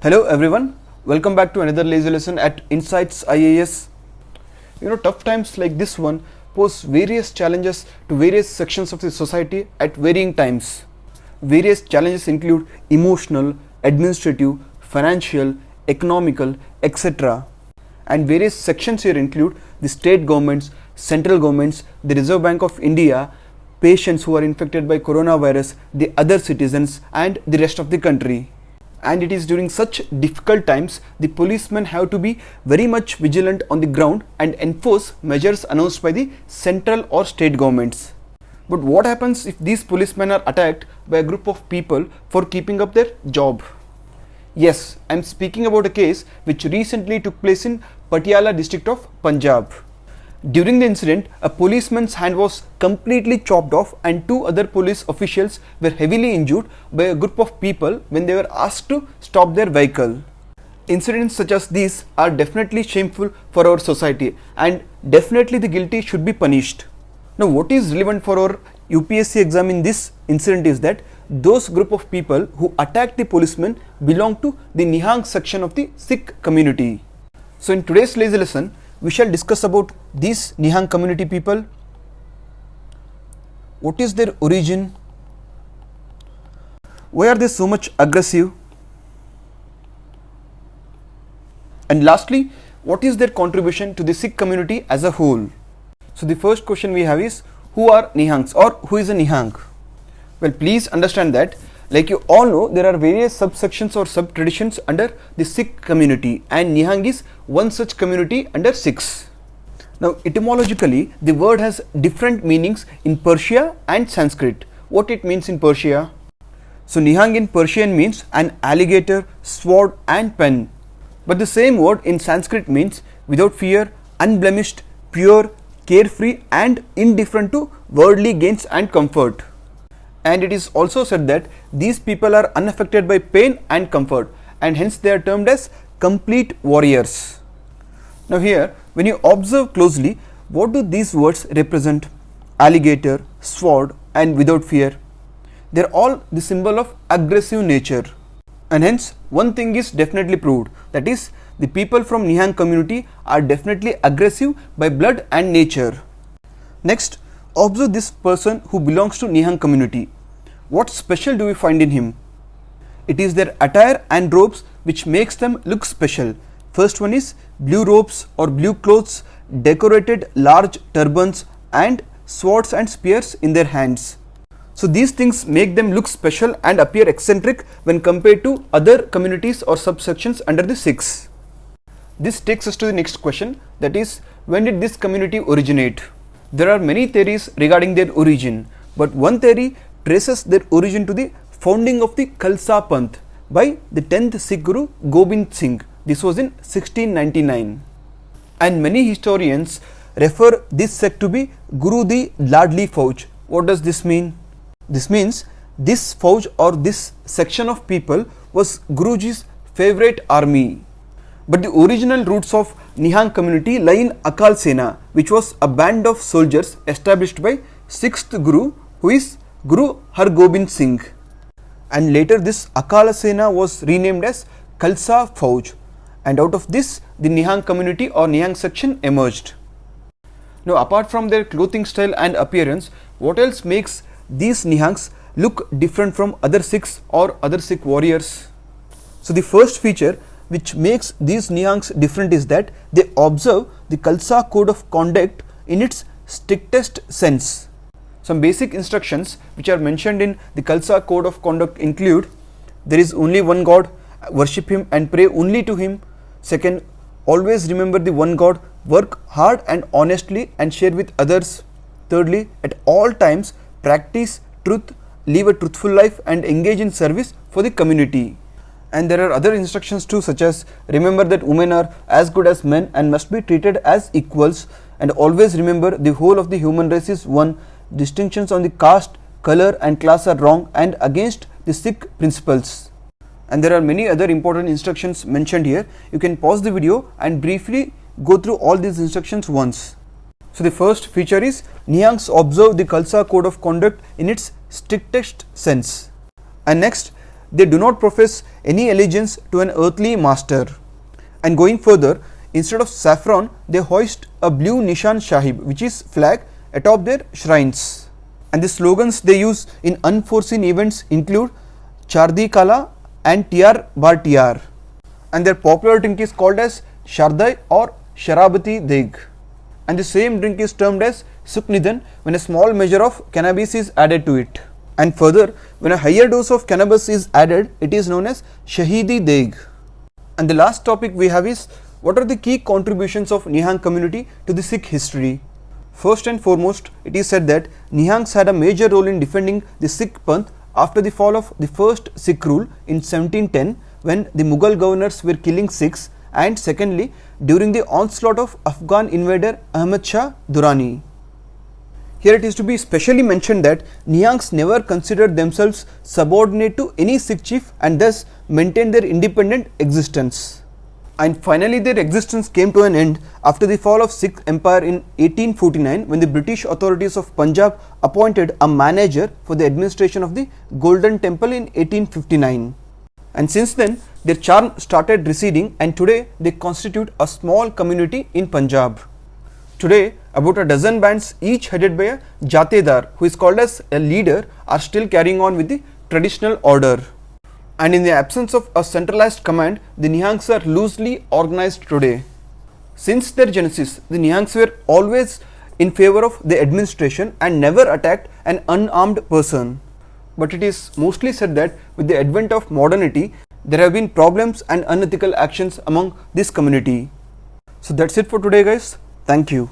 Hello everyone, welcome back to another lazy lesson at Insights IAS. Tough times like this one pose various challenges to various sections of the society at varying times. Various challenges include emotional, administrative, financial, economical, etc. And various sections here include the state governments, central governments, the Reserve Bank of India, patients who are infected by coronavirus, the other citizens and the rest of the country. And it is during such difficult times the policemen have to be very much vigilant on the ground and enforce measures announced by the central or state governments. But what happens if these policemen are attacked by a group of people for keeping up their job? Yes, I am speaking about a case which recently took place in Patiala district of Punjab. During the incident, a policeman's hand was completely chopped off and two other police officials were heavily injured by a group of people when they were asked to stop their vehicle. Incidents such as these are definitely shameful for our society and definitely the guilty should be punished. Now what is relevant for our UPSC exam in this incident is that those group of people who attacked the policeman belong to the Nihang section of the Sikh community. So in today's lazy lesson, we shall discuss about these Nihang community people, what is their origin, why are they so much aggressive, and lastly, what is their contribution to the Sikh community as a whole. So the first question we have is, who are Nihangs or who is a Nihang? Well, please understand that like you all know, there are various subsections or sub-traditions under the Sikh community and Nihang is one such community under Sikhs. Now etymologically, the word has different meanings in Persia and Sanskrit. What it means in Persia? So Nihang in Persian means an alligator, sword and pen. But the same word in Sanskrit means without fear, unblemished, pure, carefree and indifferent to worldly gains and comfort. And it is also said that these people are unaffected by pain and comfort and hence they are termed as complete warriors. Now here, when you observe closely, what do these words represent? Alligator, sword and without fear. They are all the symbol of aggressive nature. And hence one thing is definitely proved, that is the people from Nihang community are definitely aggressive by blood and nature. Next, observe this person who belongs to Nihang community. What special do we find in him? It is their attire and robes which makes them look special. First one is blue robes or blue clothes, decorated large turbans and swords and spears in their hands. So these things make them look special and appear eccentric when compared to other communities or subsections under the Sikhs. This takes us to the next question, that is, when did this community originate? There are many theories regarding their origin, but one theory traces their origin to the founding of the Khalsa Panth by the 10th Sikh Guru Gobind Singh. This was in 1699. And many historians refer this sect to be Guru Di Ladli Fauj. What does this mean? This means this Fauj or this section of people was Guruji's favorite army. But the original roots of Nihang community lie in Akal Sena, which was a band of soldiers established by 6th Guru, who is Guru Har Gobind Singh. And later this Akal Sena was renamed as Khalsa Fauj. And out of this, the Nihang community or Nihang section emerged. Now apart from their clothing style and appearance, what else makes these Nihangs look different from other Sikhs or other Sikh warriors? So the first feature which makes these Nihangs different is that they observe the Khalsa code of conduct in its strictest sense. Some basic instructions which are mentioned in the Khalsa code of conduct include: there is only one God, worship him and pray only to him. Second, always remember the one God, work hard and honestly and share with others. Thirdly, at all times practice truth, live a truthful life and engage in service for the community. And there are other instructions too, such as remember that women are as good as men and must be treated as equals, and always remember the whole of the human race is one. Distinctions on the caste, color and class are wrong and against the Sikh principles. And there are many other important instructions mentioned here. You can pause the video and briefly go through all these instructions once. So the first feature is Nihangs observe the Khalsa code of conduct in its strictest sense. And next, they do not profess any allegiance to an earthly master. And going further, instead of saffron, they hoist a blue Nishan Sahib, which is flag, atop their shrines. And the slogans they use in unforeseen events include Chardi Kala and TR bar TR. And their popular drink is called as Shardai or Sharabati Deg. And the same drink is termed as Suknidan when a small measure of cannabis is added to it. And further, when a higher dose of cannabis is added, it is known as Shahidi Deg. And the last topic we have is, what are the key contributions of Nihang community to the Sikh history? First and foremost, it is said that Nihangs had a major role in defending the Sikh Panth after the fall of the first Sikh rule in 1710, when the Mughal governors were killing Sikhs, and secondly, during the onslaught of Afghan invader Ahmad Shah Durrani. Here it is to be specially mentioned that Nihangs never considered themselves subordinate to any Sikh chief and thus maintained their independent existence. And finally their existence came to an end after the fall of Sikh Empire in 1849, when the British authorities of Punjab appointed a manager for the administration of the Golden Temple in 1859. And since then their charm started receding, and today they constitute a small community in Punjab. Today about a dozen bands, each headed by a Jatedar, who is called as a leader, are still carrying on with the traditional order. And in the absence of a centralized command, the Nihangs are loosely organized today. Since their genesis, the Nihangs were always in favor of the administration and never attacked an unarmed person. But it is mostly said that with the advent of modernity, there have been problems and unethical actions among this community. So that's it for today, guys. Thank you.